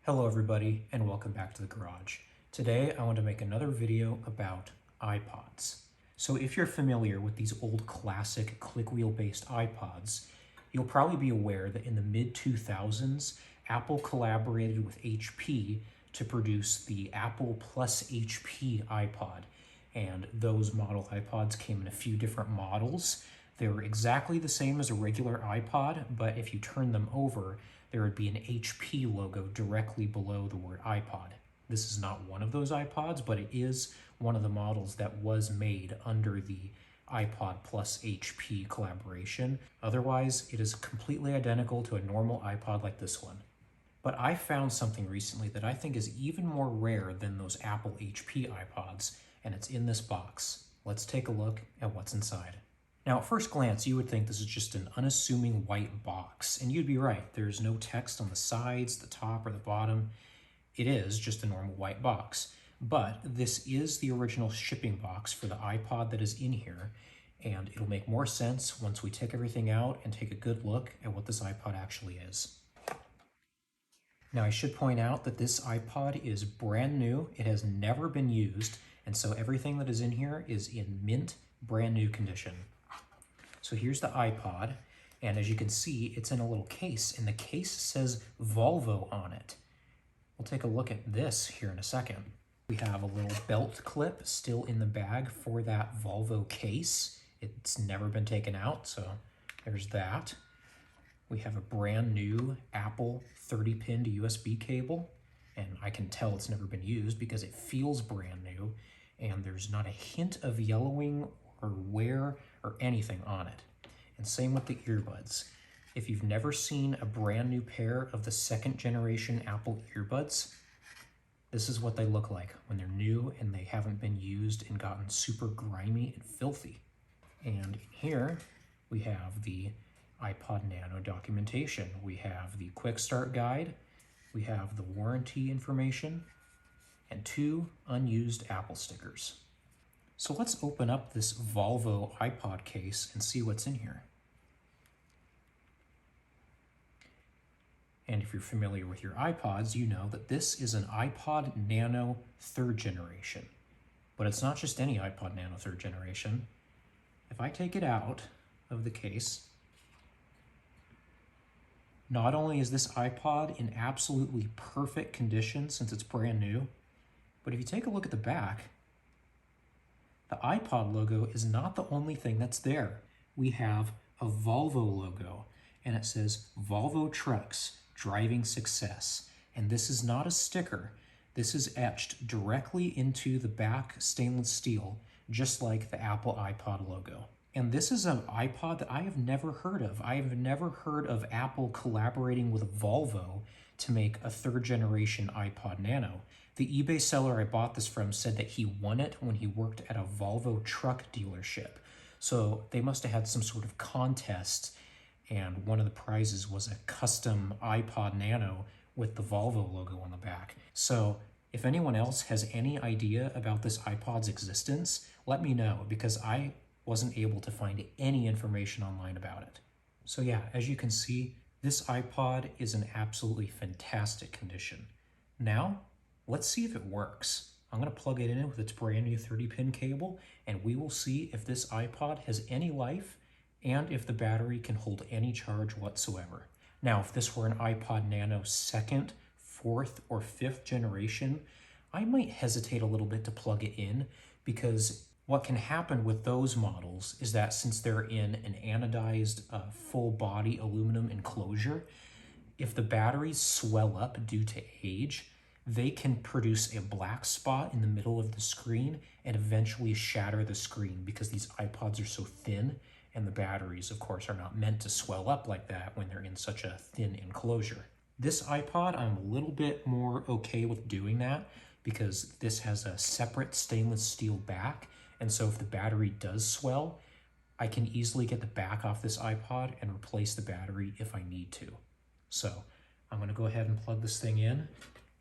Hello everybody and welcome back to the garage. Today I want to make another video about iPods. So if you're familiar with these old classic click wheel based iPods, you'll probably be aware that in the mid 2000s Apple collaborated with HP to produce the Apple plus HP iPod, and those model iPods came in a few different models. They were exactly the same as a regular iPod, but if you turn them over, there would be an HP logo directly below the word iPod. This is not one of those iPods, but it is one of the models that was made under the iPod plus HP collaboration. Otherwise, it is completely identical to a normal iPod like this one. But I found something recently that I think is even more rare than those Apple HP iPods, and it's in this box. Let's take a look at what's inside. Now, at first glance, you would think this is just an unassuming white box, and you'd be right. There's no text on the sides, the top, or the bottom. It is just a normal white box. But this is the original shipping box for the iPod that is in here, and it'll make more sense once we take everything out and take a good look at what this iPod actually is. Now, I should point out that this iPod is brand new. It has never been used, and so everything that is in here is in mint, brand new condition. So here's the iPod, and as you can see, it's in a little case, and the case says Volvo on it. We'll take a look at this here in a second. We have a little belt clip still in the bag for that Volvo case. It's never been taken out, so there's that. We have a brand new Apple 30-pin to USB cable, and I can tell it's never been used because it feels brand new, and there's not a hint of yellowing or wear or anything on it. And same with the earbuds. If you've never seen a brand new pair of the second generation Apple earbuds, this is what they look like when they're new and they haven't been used and gotten super grimy and filthy. And here we have the iPod Nano documentation. We have the quick start guide, we have the warranty information, and 2 unused Apple stickers. So let's open up this Volvo iPod case and see what's in here. And if you're familiar with your iPods, you know that this is an iPod Nano 3rd generation. But it's not just any iPod Nano 3rd generation. If I take it out of the case, not only is this iPod in absolutely perfect condition since it's brand new, but if you take a look at the back, the iPod logo is not the only thing that's there. We have a Volvo logo, and it says Volvo Trucks Driving Success. And this is not a sticker. This is etched directly into the back stainless steel, just like the Apple iPod logo. And this is an iPod that I have never heard of. I have never heard of Apple collaborating with Volvo to make a 3rd generation iPod Nano. The eBay seller I bought this from said that he won it when he worked at a Volvo truck dealership. So they must have had some sort of contest, and one of the prizes was a custom iPod Nano with the Volvo logo on the back. So if anyone else has any idea about this iPod's existence, let me know, because I wasn't able to find any information online about it. So yeah, as you can see, this iPod is in absolutely fantastic condition. Now, let's see if it works. I'm going to plug it in with its brand new 30-pin cable, and we will see if this iPod has any life and if the battery can hold any charge whatsoever. Now, if this were an iPod Nano 2nd, 4th, or 5th generation, I might hesitate a little bit to plug it in, because what can happen with those models is that since they're in an anodized full body aluminum enclosure, if the batteries swell up due to age, they can produce a black spot in the middle of the screen and eventually shatter the screen, because these iPods are so thin, and the batteries, of course, are not meant to swell up like that when they're in such a thin enclosure. This iPod, I'm a little bit more okay with doing that, because this has a separate stainless steel back, and so if the battery does swell, I can easily get the back off this iPod and replace the battery if I need to. So I'm going to go ahead and plug this thing in,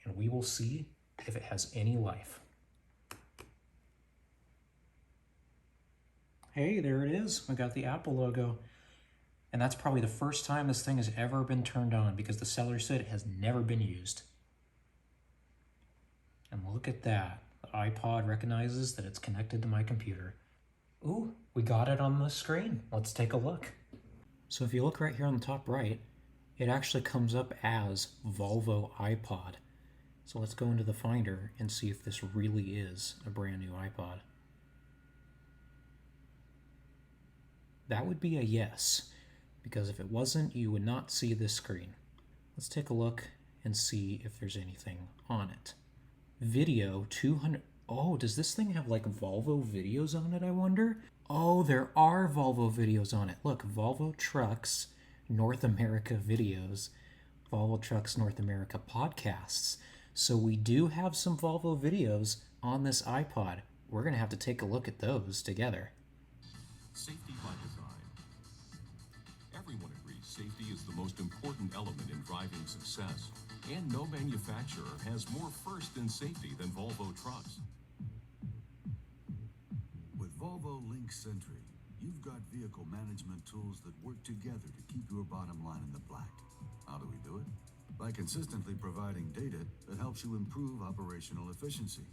and we will see if it has any life. Hey, there it is. I got the Apple logo. And that's probably the first time this thing has ever been turned on, because the seller said it has never been used. And look at that. The iPod recognizes that it's connected to my computer. Ooh, we got it on the screen. Let's take a look. So if you look right here on the top right, it actually comes up as Volvo iPod. So let's go into the Finder and see if this really is a brand new iPod. That would be a yes, because if it wasn't, you would not see this screen. Let's take a look and see if there's anything on it. Video 200. Oh, does this thing have like Volvo videos on it, I wonder? Oh, there are Volvo videos on it. Look, Volvo Trucks North America videos, Volvo Trucks North America podcasts. So we do have some Volvo videos on this iPod. We're going to have to take a look at those together. Safety by design. Everyone agrees safety is the most important element in driving success, and no manufacturer has more first in safety than Volvo Trucks. With Volvo Link Sentry, you've got vehicle management tools that work together to keep your bottom line in the black. How do we do it? By consistently providing data that helps you improve operational efficiency.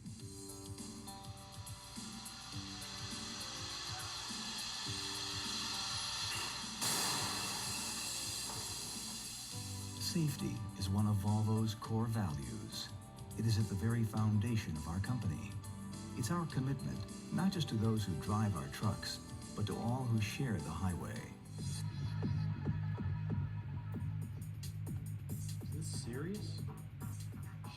Safety is one of Volvo's core values. It is at the very foundation of our company. It's our commitment, not just to those who drive our trucks, but to all who share the highway. Is this serious?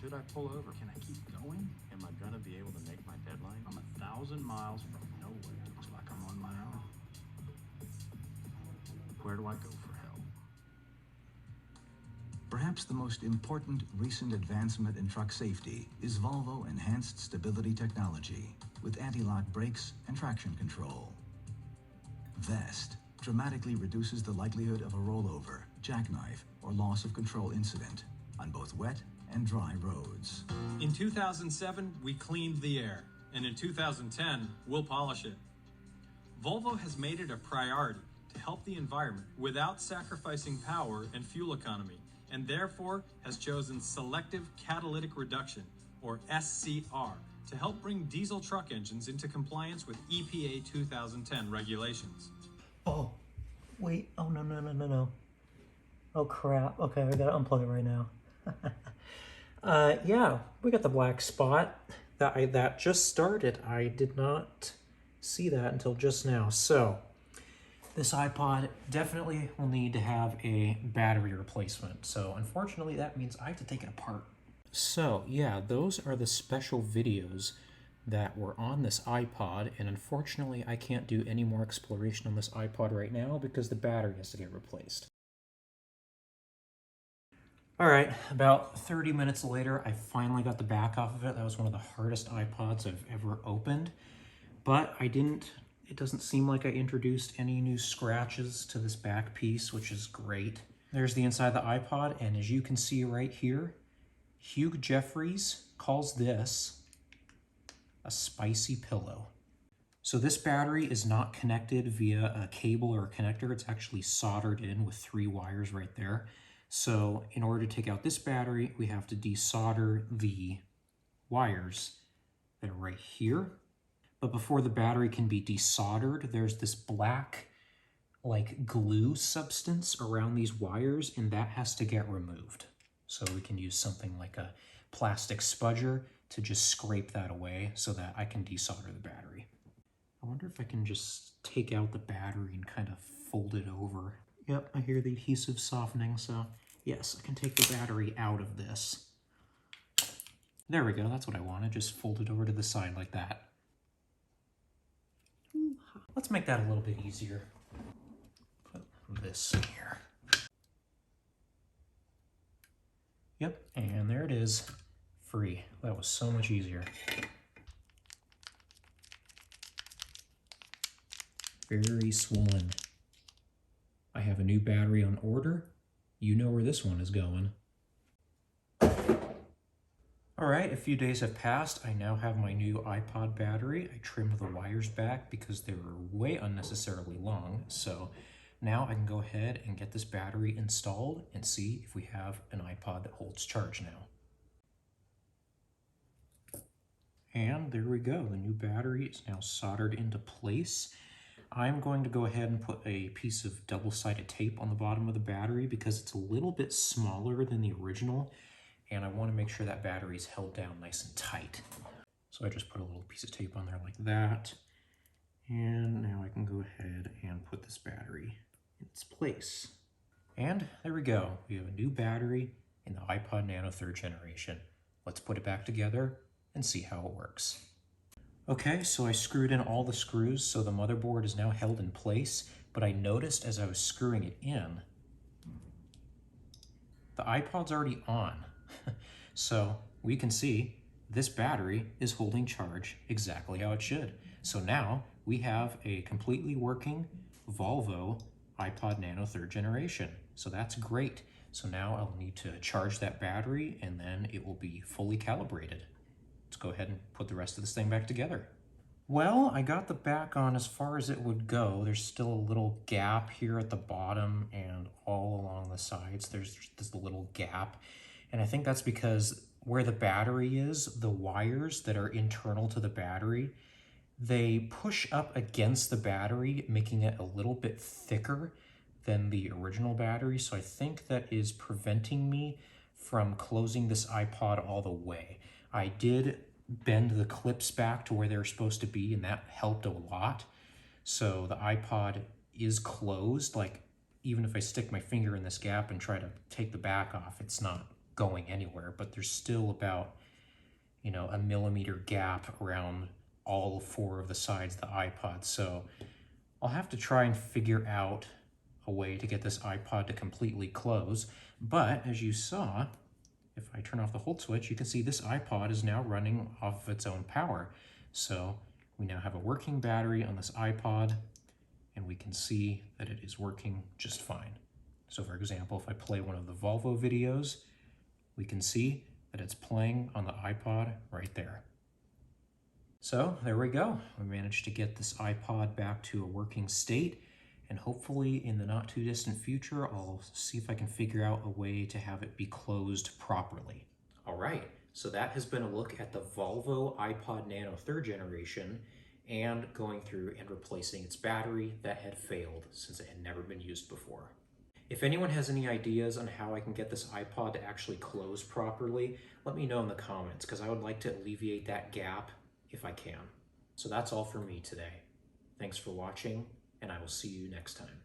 Should I pull over? Can I keep going? Am I gonna be able to make my deadline? I'm 1,000 miles from nowhere. Looks like I'm on my own. Where do I go for help? Perhaps the most important recent advancement in truck safety is Volvo Enhanced Stability Technology with anti-lock brakes and traction control. VEST dramatically reduces the likelihood of a rollover, jackknife, or loss of control incident on both wet and dry roads. In 2007, we cleaned the air, and in 2010, we'll polish it. Volvo has made it a priority to help the environment without sacrificing power and fuel economy, and therefore has chosen selective catalytic reduction, or SCR, to help bring diesel truck engines into compliance with EPA 2010 regulations. Oh, wait. Oh, no. Oh, crap. Okay, I gotta unplug it right now. Yeah, we got the black spot. That just started. I did not see that until just now. So, this iPod definitely will need to have a battery replacement. So, unfortunately, that means I have to take it apart. So, yeah, those are the special videos that were on this iPod, and unfortunately, I can't do any more exploration on this iPod right now because the battery has to get replaced. All right, about 30 minutes later, I finally got the back off of it. That was one of the hardest iPods I've ever opened, but it doesn't seem like I introduced any new scratches to this back piece, which is great. There's the inside of the iPod, and as you can see right here, Hugh Jeffries calls this a spicy pillow. So this battery is not connected via a cable or a connector. It's actually soldered in with 3 wires right there. So in order to take out this battery, we have to desolder the wires that are right here. But before the battery can be desoldered, there's this black like glue substance around these wires, and that has to get removed. So we can use something like a plastic spudger to just scrape that away so that I can desolder the battery. I wonder if I can just take out the battery and kind of fold it over. Yep, I hear the adhesive softening, so yes, I can take the battery out of this. There we go, that's what I wanted, just fold it over to the side like that. Let's make that a little bit easier. Put this in here. Yep, and there it is, free. That was so much easier. Very swollen. I have a new battery on order. You know where this one is going. All right, a few days have passed. I now have my new iPod battery. I trimmed the wires back because they were way unnecessarily long. So now I can go ahead and get this battery installed and see if we have an iPod that holds charge now. And there we go. The new battery is now soldered into place. I'm going to go ahead and put a piece of double-sided tape on the bottom of the battery because it's a little bit smaller than the original, and I want to make sure that battery is held down nice and tight. So I just put a little piece of tape on there like that. And now I can go ahead and put this battery in its place. And there we go. We have a new battery in the iPod Nano 3rd generation. Let's put it back together and see how it works. Okay, so I screwed in all the screws, so the motherboard is now held in place, but I noticed as I was screwing it in, the iPod's already on. So we can see this battery is holding charge exactly how it should. So now we have a completely working Volvo iPod Nano 3rd generation. So that's great. So now I'll need to charge that battery and then it will be fully calibrated. Let's go ahead and put the rest of this thing back together. Well, I got the back on as far as it would go. There's still a little gap here at the bottom and all along the sides. There's this little gap. And I think that's because where the battery is, the wires that are internal to the battery, they push up against the battery, making it a little bit thicker than the original battery. So I think that is preventing me from closing this iPod all the way. I did bend the clips back to where they were supposed to be, and that helped a lot. So the iPod is closed. Like, even if I stick my finger in this gap and try to take the back off, it's not going anywhere, but there's still about, you know, a millimeter gap around all 4 of the sides of the iPod. So I'll have to try and figure out a way to get this iPod to completely close. But as you saw, if I turn off the hold switch, you can see this iPod is now running off of its own power. So we now have a working battery on this iPod, and we can see that it is working just fine. So for example, if I play one of the Volvo videos, we can see that it's playing on the iPod right there. So there we go. We managed to get this iPod back to a working state, and hopefully in the not too distant future, I'll see if I can figure out a way to have it be closed properly. All right, so that has been a look at the Volvo iPod Nano 3rd generation and going through and replacing its battery that had failed since it had never been used before. If anyone has any ideas on how I can get this iPod to actually close properly, let me know in the comments, because I would like to alleviate that gap if I can. So that's all for me today. Thanks for watching, and I will see you next time.